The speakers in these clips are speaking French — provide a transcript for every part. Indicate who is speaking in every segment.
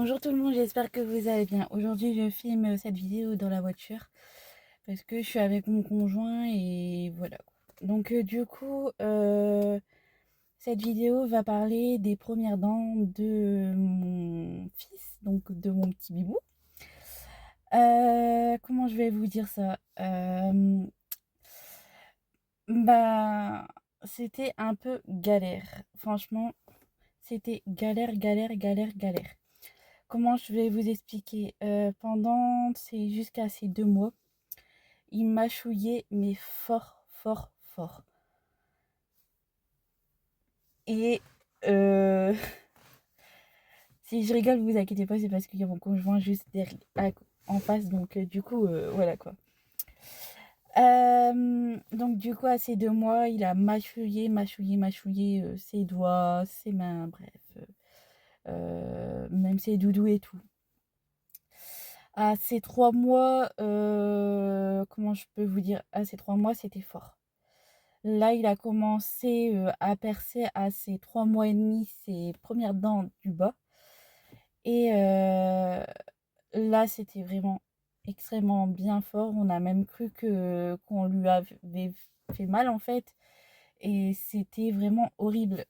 Speaker 1: Bonjour tout le monde, j'espère que vous allez bien. Aujourd'hui, je filme cette vidéo dans la voiture parce que je suis avec mon conjoint et voilà. Donc cette vidéo va parler des premières dents de mon fils, donc de mon petit bibou. Comment je vais vous dire ça? Bah, c'était un peu galère. Franchement, c'était galère, galère, galère, galère. Comment je vais vous expliquer? Pendant jusqu'à ces 2 mois, il m'a chouillé, mais fort, fort, fort. Et heu, si je rigole, vous inquiétez pas, c'est parce qu'il y a mon conjoint juste en face, donc voilà quoi. Donc du coup, à ces 2 mois, il a mâchouillé, mâchouillé, mâchouillé, ses doigts, ses mains, bref, même ses doudous et tout. À ces 3 mois, comment je peux vous dire? À ces 3 mois, c'était fort. Là, il a commencé, à percer à ses 3 mois et demi ses premières dents du bas et là, c'était vraiment extrêmement bien fort. On a même cru que qu'on lui avait fait mal, en fait, et c'était vraiment horrible.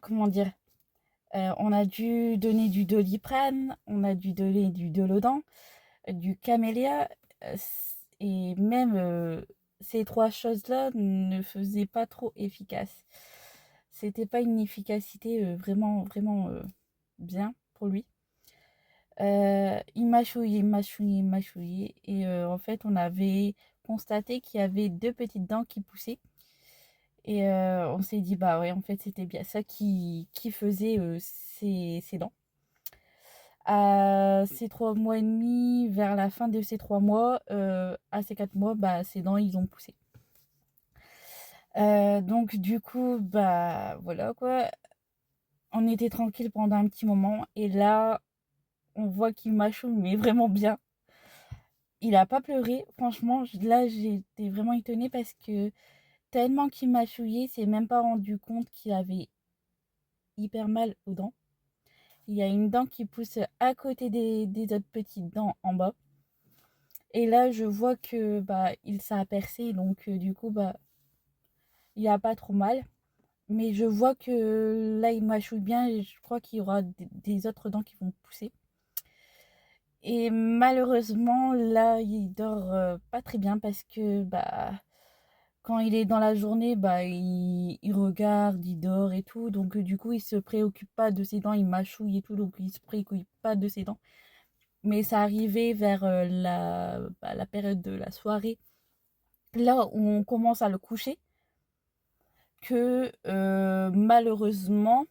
Speaker 1: Comment dire? On a dû donner du Doliprane, on a dû donner du Dolodan, du Camélia, et même ces 3 choses-là ne faisaient pas trop efficace. C'était pas une efficacité vraiment, vraiment bien pour lui. Il mâchouillait, mâchouillait, mâchouillait, et en fait, on avait constaté qu'il y avait 2 petites dents qui poussaient. Et on s'est dit, bah ouais, en fait, c'était bien ça qui faisait ces dents. À ces 3 mois et demi, vers la fin de ces 3 mois, à ces 4 mois, bah, ses dents, ils ont poussé. Donc du coup, bah, voilà quoi. On était tranquille pendant un petit moment et là, on voit qu'il mâchouille, mais vraiment bien. Il a pas pleuré, franchement, là, j'étais vraiment étonnée parce que tellement qu'il mâchouillait, il s'est même pas rendu compte qu'il avait hyper mal aux dents. Il y a une dent qui pousse à côté des autres petites dents en bas. Et là, je vois que bah il s'est percé, donc du coup bah il a pas trop mal. Mais je vois que là il mâchouille bien et je crois qu'il y aura des autres dents qui vont pousser. Et malheureusement là il dort pas très bien parce que bah quand il est dans la journée bah il regarde, il dort et tout. Donc du coup il se préoccupe pas de ses dents, il mâchouille et tout, donc il se préoccupe pas de ses dents. Mais ça arrivait vers la période de la soirée, là où on commence à le coucher, que malheureusement,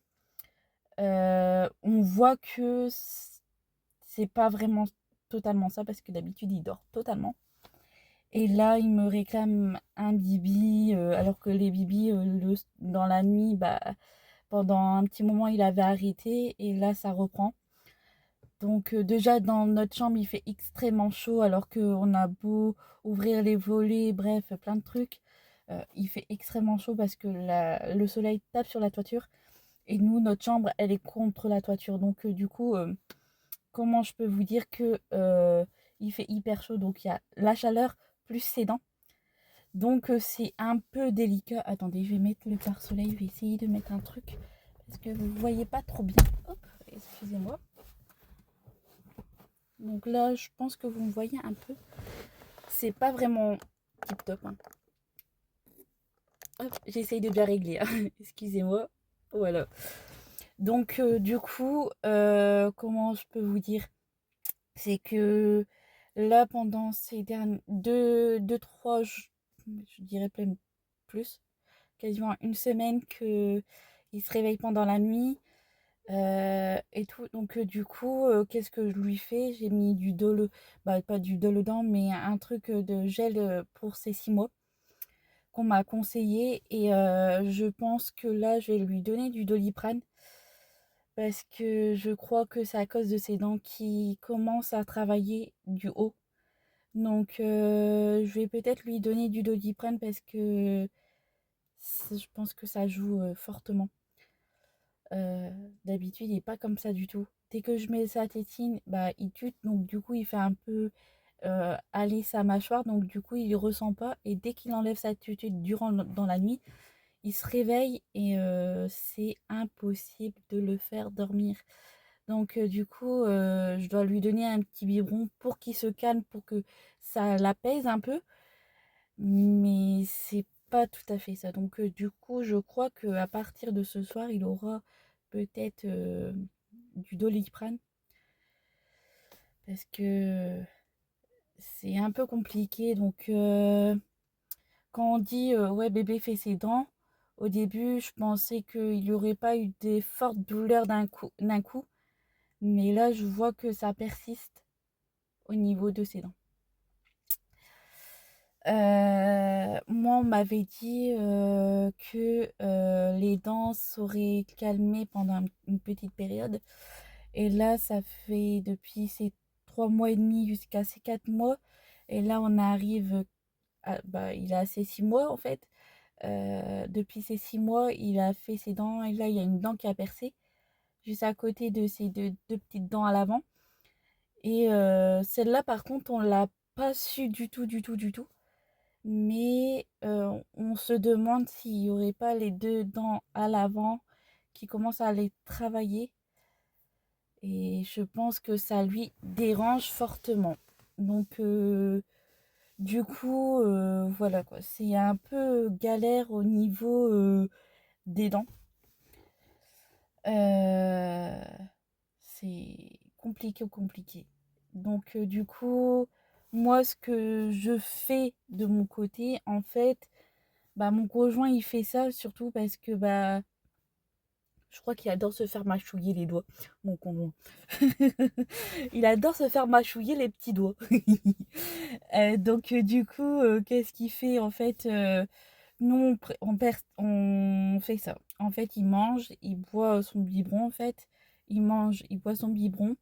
Speaker 1: on voit que c'est pas vraiment totalement ça, parce que d'habitude il dort totalement. Et là, il me réclame un bibi, alors que les bibis, dans la nuit, bah, pendant un petit moment, il avait arrêté, et là, ça reprend. Donc déjà dans notre chambre il fait extrêmement chaud alors qu'on a beau ouvrir les volets, bref, plein de trucs. Il fait extrêmement chaud parce que le soleil tape sur la toiture et nous, notre chambre, elle est contre la toiture. Donc comment je peux vous dire que il fait hyper chaud. Donc il y a la chaleur plus ses dents. Donc c'est un peu délicat. Attendez, je vais mettre le pare-soleil, je vais essayer de mettre un truc parce que vous voyez pas trop bien. Hop, excusez-moi. Donc là, je pense que vous me voyez un peu. C'est pas vraiment tip top, hein. Hop, j'essaye de bien régler, hein. Excusez-moi. Voilà. Donc, comment je peux vous dire? C'est que là, pendant ces derniers deux, trois, je dirais même plus, quasiment une semaine que il se réveille pendant la nuit. Et tout. Donc qu'est-ce que je lui fais? J'ai mis du dolo, bah, pas du Dolodan, mais un truc de gel pour ces 6 mois qu'on m'a conseillé. Et je pense que là, je vais lui donner du Doliprane parce que je crois que c'est à cause de ses dents qui commencent à travailler du haut. Donc je vais peut-être lui donner du Doliprane parce que Je pense que ça joue fortement. D'habitude, il est pas comme ça du tout. Dès que je mets sa tétine, bah, il tute, donc du coup, il fait un peu aller sa mâchoire, donc du coup, il ressent pas. Et dès qu'il enlève sa tutute dans la nuit, il se réveille et c'est impossible de le faire dormir. Donc du coup, je dois lui donner un petit biberon pour qu'il se calme, pour que ça l'apaise un peu. Mais c'est pas tout à fait ça. Donc du coup, je crois que à partir de ce soir, il aura peut-être du Doliprane parce que c'est un peu compliqué. Donc quand on dit ouais bébé fait ses dents, au début, je pensais qu'il n'y aurait pas eu des fortes douleurs d'un coup, mais là, je vois que ça persiste au niveau de ses dents. Moi, on m'avait dit que les dents seraient calmées pendant une petite période. Et là, ça fait depuis ces 3 mois et demi jusqu'à ces 4 mois. Et là, on arrive bah, il a ses 6 mois en fait. Depuis ces 6 mois, il a fait ses dents. Et là, il y a une dent qui a percé juste à côté de ses deux petites dents à l'avant. Et celle-là, par contre, on l'a pas su du tout, du tout, du tout. Mais on se demande s'il n'y aurait pas les deux dents à l'avant qui commencent à les travailler. Et je pense que ça lui dérange fortement. Donc, du coup, voilà quoi. C'est un peu galère au niveau des dents. Euh, c'est compliqué, compliqué. Donc, du coup, moi, ce que je fais de mon côté, en fait, bah, mon conjoint, il fait ça surtout parce que bah, je crois qu'il adore se faire mâchouiller les doigts, mon conjoint. Il adore se faire mâchouiller les petits doigts. Donc, du coup, qu'est-ce qu'il fait en fait nous, on fait ça. En fait, il mange, il boit son biberon en fait. Il mange, il boit son biberon.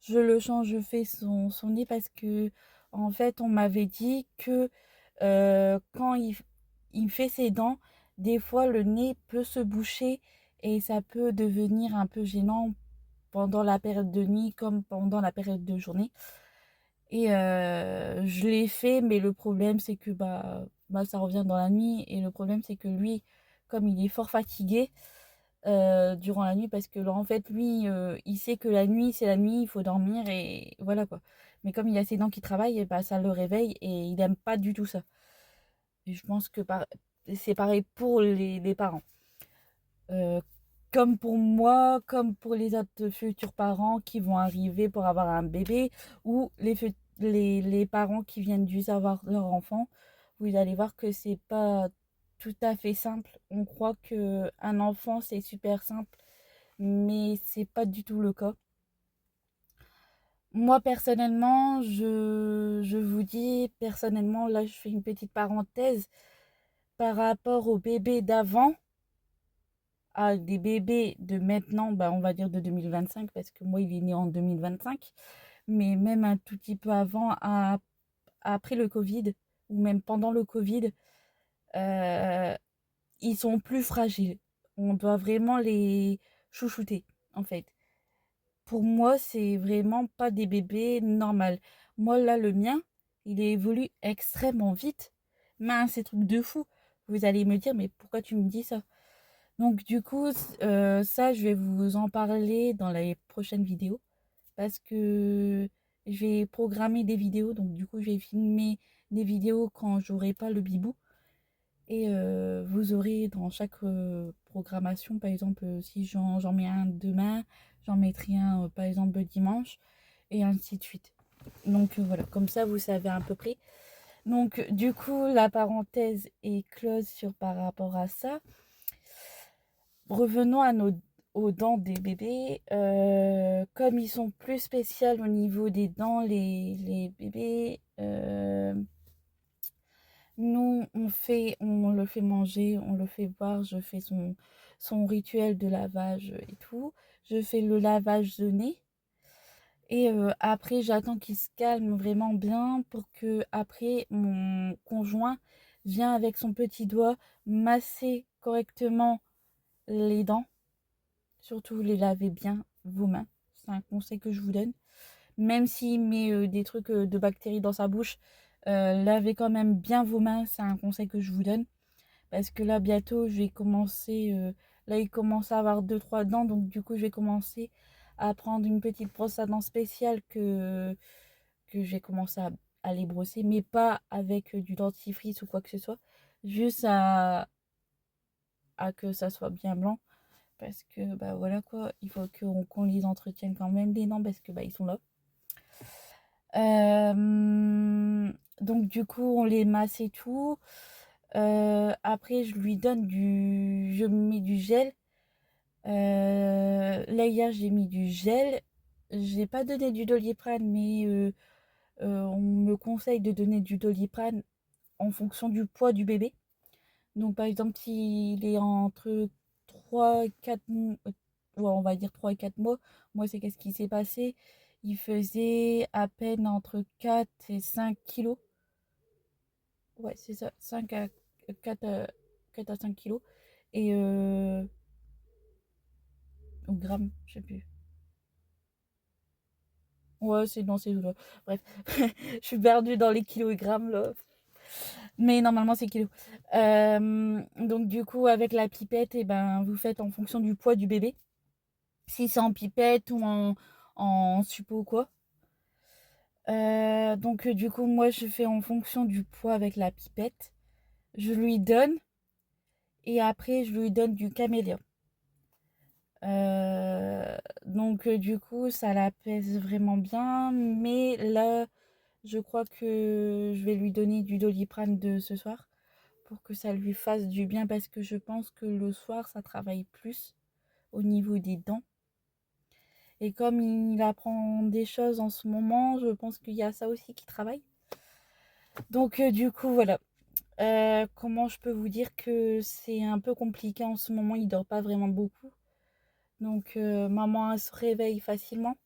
Speaker 1: Je le change, je fais son nez parce que en fait, on m'avait dit que quand il fait ses dents, des fois le nez peut se boucher et ça peut devenir un peu gênant pendant la période de nuit comme pendant la période de journée. Et je l'ai fait, mais le problème c'est que bah ça revient dans la nuit et le problème c'est que lui, comme il est fort fatigué, durant la nuit parce que en fait lui il sait que la nuit c'est la nuit, il faut dormir et voilà quoi. Mais comme il y a ses dents qui travaillent, et bah, ça le réveille et il aime pas du tout ça. Et je pense que c'est pareil pour les parents. Euh, Comme pour moi, comme pour les autres futurs parents qui vont arriver pour avoir un bébé ou les parents qui viennent juste avoir leur enfant, vous allez voir que c'est pas tout à fait simple. On croit que un enfant c'est super simple, mais c'est pas du tout le cas. Moi personnellement, je vous dis personnellement, là je fais une petite parenthèse par rapport au bébé d'avant à des bébés de maintenant, bah, on va dire de 2025, parce que moi, il est né en 2025, mais même un tout petit peu avant, après le Covid, ou même pendant le Covid, euh, ils sont plus fragiles. On doit vraiment les chouchouter, en fait. Pour moi, c'est vraiment pas des bébés normaux. Moi, là, le mien, il évolue extrêmement vite. Mince, c'est truc de fou. Vous allez me dire, mais pourquoi tu me dis ça? Donc du coup, ça, je vais vous en parler dans les prochaines vidéos parce que je vais programmer des vidéos. Donc du coup, je vais filmer des vidéos quand j'aurai pas le bibou. Et vous aurez dans chaque programmation, par exemple, si j'en mets un demain, j'en mettrai un, par exemple, dimanche, et ainsi de suite. Donc voilà, comme ça, vous savez à peu près. Donc du coup, la parenthèse est close par rapport à ça. Revenons aux dents des bébés. Comme ils sont plus spéciaux au niveau des dents, les bébés, nous, on le fait manger, on le fait boire, je fais son rituel de lavage et tout. Je fais le lavage de nez. Et après, j'attends qu'il se calme vraiment bien pour que après mon conjoint vient avec son petit doigt masser correctement les dents. Surtout les laver bien vos mains. C'est un conseil que je vous donne. Même s'il met des trucs de bactéries dans sa bouche, lavez quand même bien vos mains. C'est un conseil que je vous donne. Parce que là, bientôt, je vais commencer. Là, il commence à avoir deux trois dents. Donc, du coup, je vais commencer à prendre une petite brosse à dents spéciale que j'ai commencé à les brosser. Mais pas avec du dentifrice ou quoi que ce soit. Juste à que ça soit bien blanc. Parce que, bah voilà quoi, il faut qu'on les entretienne quand même les dents parce que, bah, ils sont là. Donc, du coup, on les masse et tout. Après, je lui donne du. Je mets du gel. Là, hier, j'ai mis du gel. J'ai pas donné du Doliprane, mais on me conseille de donner du Doliprane en fonction du poids du bébé. Donc, par exemple, s'il est entre 3 et 4 mois, ouais, on va dire 3 et 4 mois, moi, c'est qu'est-ce qui s'est passé? Il faisait à peine entre 4 et 5 kilos. Ouais, c'est ça, 5 à 4 à, 4 à 5 kilos. Et ou grammes, je sais plus. Ouais, c'est dans ces eaux-là. Bref, je suis perdue dans les kilos et grammes là. Mais normalement, c'est kilos. Donc, du coup, avec la pipette, et ben, vous faites en fonction du poids du bébé. Si c'est en pipette ou en suppôt ou quoi. Donc, du coup, moi, je fais en fonction du poids avec la pipette. Je lui donne et après, je lui donne du camélia. Donc, du coup, ça la pèse vraiment bien. Mais là, je crois que je vais lui donner du Doliprane de ce soir pour que ça lui fasse du bien parce que je pense que le soir, ça travaille plus au niveau des dents. Et comme il apprend des choses en ce moment, je pense qu'il y a ça aussi qui travaille. Donc, du coup, voilà. Comment je peux vous dire que c'est un peu compliqué en ce moment, il dort pas vraiment beaucoup. Donc, maman elle se réveille facilement.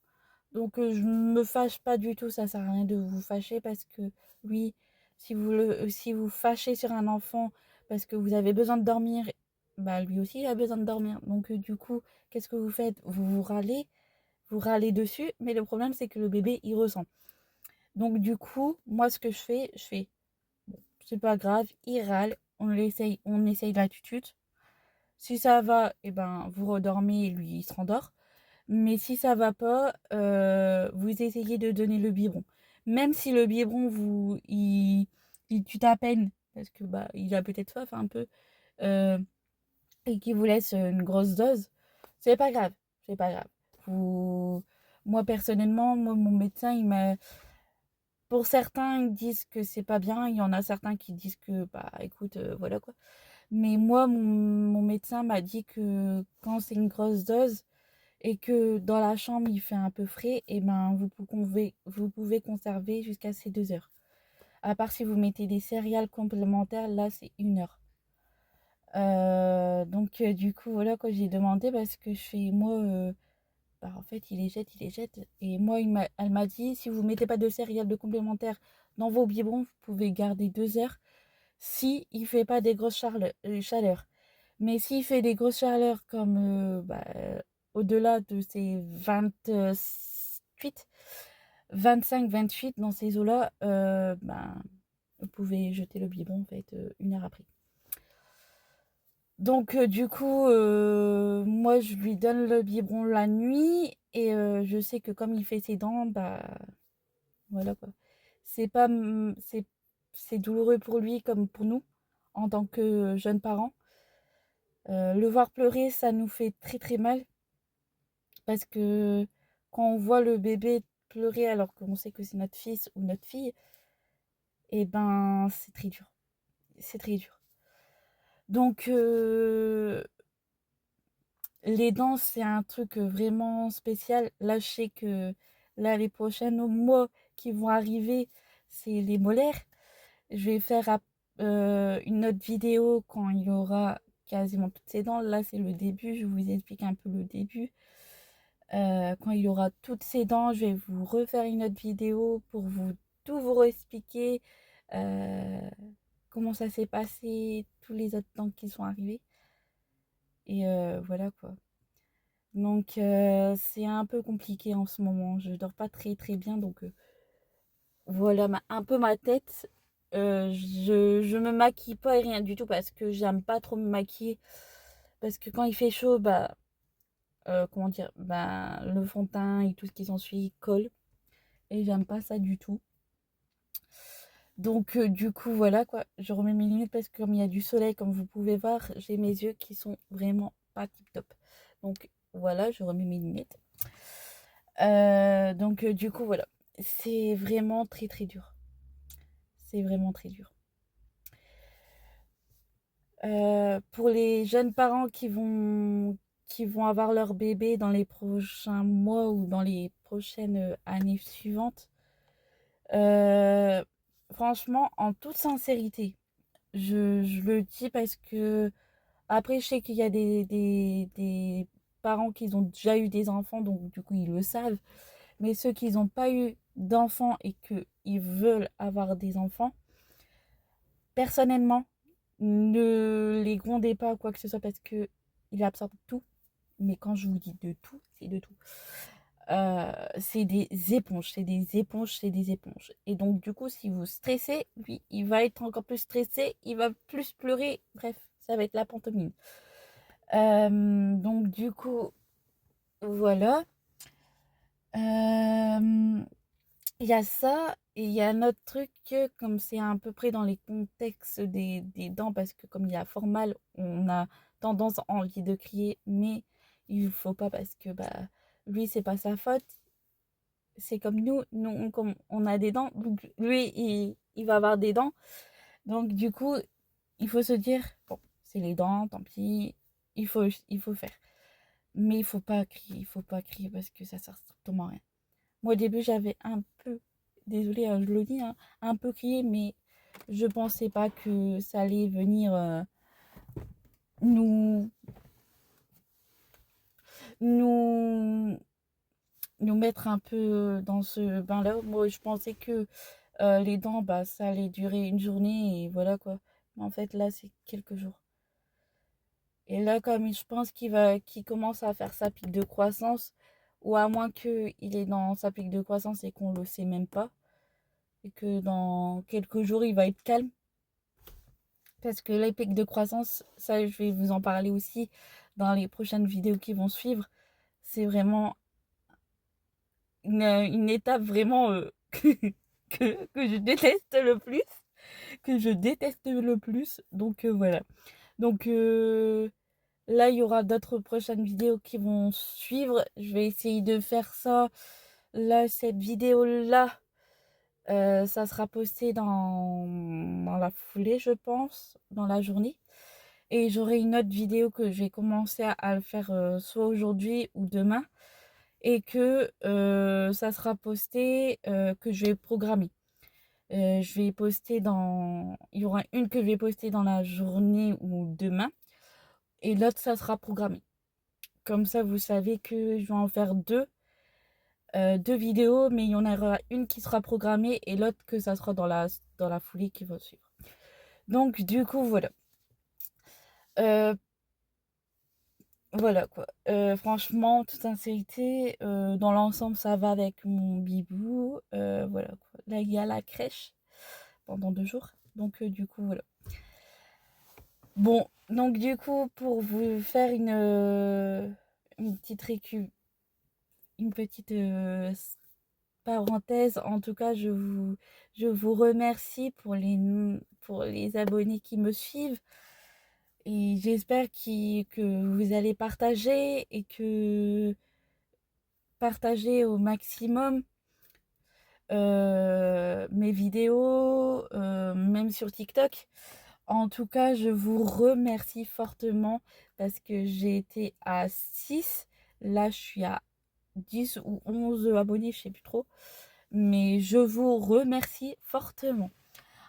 Speaker 1: Donc, je me fâche pas du tout, ça sert à rien de vous fâcher parce que oui, si vous fâchez sur un enfant parce que vous avez besoin de dormir, bah lui aussi il a besoin de dormir. Donc, du coup, qu'est-ce que vous faites? Vous râlez dessus, mais le problème c'est que le bébé il ressent. Donc, du coup, moi ce que je fais, bon, c'est pas grave, il râle, on essaye la tutute. Si ça va, et ben vous redormez et lui il se rendort. Mais si ça va pas, vous essayez de donner le biberon. Même si le biberon il tue à peine parce que bah il a peut-être soif un peu euh, et qu'il vous laisse une grosse dose, c'est pas grave, c'est pas grave. Vous... Moi personnellement, mon médecin il m'a pour certains, ils disent que c'est pas bien. Il y en a certains qui disent que, bah, écoute, voilà quoi. Mais moi, mon médecin m'a dit que quand c'est une grosse dose et que dans la chambre il fait un peu frais, et ben vous pouvez conserver jusqu'à ces 2 heures. À part si vous mettez des céréales complémentaires, là c'est 1 heure. Donc du coup voilà quoi j'ai demandé parce que je fais moi bah, en fait, il les jette. Et moi, elle m'a dit, si vous mettez pas de céréales de complémentaires dans vos biberons, vous pouvez garder 2 heures si il fait pas des grosses chaleurs. Mais s'il fait des grosses chaleurs comme bah, au-delà de ces 28, 25, 28 dans ces eaux-là, ben, vous pouvez jeter le biberon en fait 1 heure après. Donc, du coup, moi, je lui donne le biberon la nuit et je sais que comme il fait ses dents, bah voilà quoi. C'est pas, c'est douloureux pour lui comme pour nous en tant que jeunes parents. Le voir pleurer, ça nous fait très très mal parce que quand on voit le bébé pleurer alors qu'on sait que c'est notre fils ou notre fille, et ben c'est très dur. C'est très dur. Donc, les dents, c'est un truc vraiment spécial. Là, je sais que là, les prochains mois qui vont arriver, c'est les molaires. Je vais faire une autre vidéo quand il y aura quasiment toutes ces dents. Là, c'est le début. Je vous explique un peu le début. Quand il y aura toutes ces dents, je vais vous refaire une autre vidéo pour vous tout vous expliquer. Euh, comment ça s'est passé tous les autres temps qui sont arrivés. Et voilà quoi. Donc c'est un peu compliqué en ce moment. Je dors pas très très bien. Donc voilà un peu ma tête. Je me maquille pas et rien du tout parce que j'aime pas trop me maquiller. Parce que quand il fait chaud, bah comment dire, bah le fond de teint et tout ce qui s'ensuit colle. Et j'aime pas ça du tout. Donc du coup voilà quoi, je remets mes lunettes parce que comme il y a du soleil, comme vous pouvez voir, j'ai mes yeux qui sont vraiment pas tip top. Donc voilà, je remets mes lunettes. Donc du coup voilà, c'est vraiment très très dur. C'est vraiment très dur. Pour les jeunes parents qui vont avoir leur bébé dans les prochains mois ou dans les prochaines années suivantes, euh, franchement, en toute sincérité, je le dis parce que après, je sais qu'il y a des parents qui ont déjà eu des enfants, donc du coup, ils le savent. Mais ceux qui n'ont pas eu d'enfants et qu'ils veulent avoir des enfants, personnellement, ne les grondez pas ou quoi que ce soit parce que il absorbe tout. Mais quand je vous dis de tout, c'est de tout. C'est des éponges, c'est des éponges, c'est des éponges. Et donc, du coup, si vous stressez, lui, il va être encore plus stressé, il va plus pleurer. Bref, ça va être la pantomime. Donc, du coup, voilà. Euh, Il y a ça, et il y a un autre truc, comme c'est à peu près dans les contextes des dents, parce que comme il y a fort mal, on a tendance à envie de crier, mais il faut pas parce que bah lui, c'est pas sa faute. C'est comme nous comme on a des dents, donc lui, il va avoir des dents. Donc du coup, il faut se dire, bon, c'est les dents, tant pis, il faut faire. Mais il faut pas crier parce que ça sert strictement à rien. Moi, au début, j'avais un peu, désolée, hein, je le dis, hein, un peu crié, mais je pensais pas que ça allait venir nous, nous, nous mettre un peu dans ce bain-là. Moi, je pensais que les dents, bah, ça allait durer une journée et voilà quoi. Mais en fait, là, c'est quelques jours. Et là, comme je pense qu'il commence à faire sa pique de croissance, ou à moins qu'il est dans sa pique de croissance et qu'on le sait même pas, et que dans quelques jours, il va être calme. Parce que les pics de croissance, ça, je vais vous en parler aussi dans les prochaines vidéos qui vont suivre. C'est vraiment une étape vraiment que je déteste le plus. Que je déteste le plus. Donc voilà. Donc là, il y aura d'autres prochaines vidéos qui vont suivre. Je vais essayer de faire ça. Là, cette vidéo-là, ça sera posté dans la foulée, je pense, dans la journée. Et j'aurai une autre vidéo que je vais commencer à le faire soit aujourd'hui ou demain. Et que ça sera posté, que je vais programmer. Je vais poster dans... Il y aura une que je vais poster dans la journée ou demain. Et l'autre, ça sera programmé. Comme ça, vous savez que je vais en faire deux vidéos, mais il y en aura une qui sera programmée et l'autre que ça sera dans la foulée qui va suivre. Donc, du coup, voilà. Euh, Voilà quoi. Franchement, toute sincérité, dans l'ensemble, ça va avec mon bibou. Voilà quoi. Là, il y a la crèche pendant 2 jours. Donc, du coup, voilà. Bon, donc, du coup, pour vous faire une petite une petite parenthèse, en tout cas, je vous remercie pour les abonnés qui me suivent. Et j'espère que vous allez partager et que partager au maximum mes vidéos, même sur TikTok. En tout cas, je vous remercie fortement parce que j'ai été à 6. Là, je suis à 10 ou 11 abonnés, je sais plus trop. Mais je vous remercie fortement.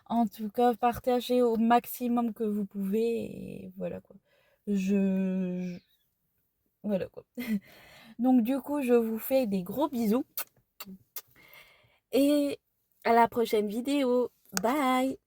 Speaker 1: En tout cas, partagez au maximum que vous pouvez et voilà quoi. Voilà quoi. Donc du coup, je vous fais des gros bisous et à la prochaine vidéo. Bye!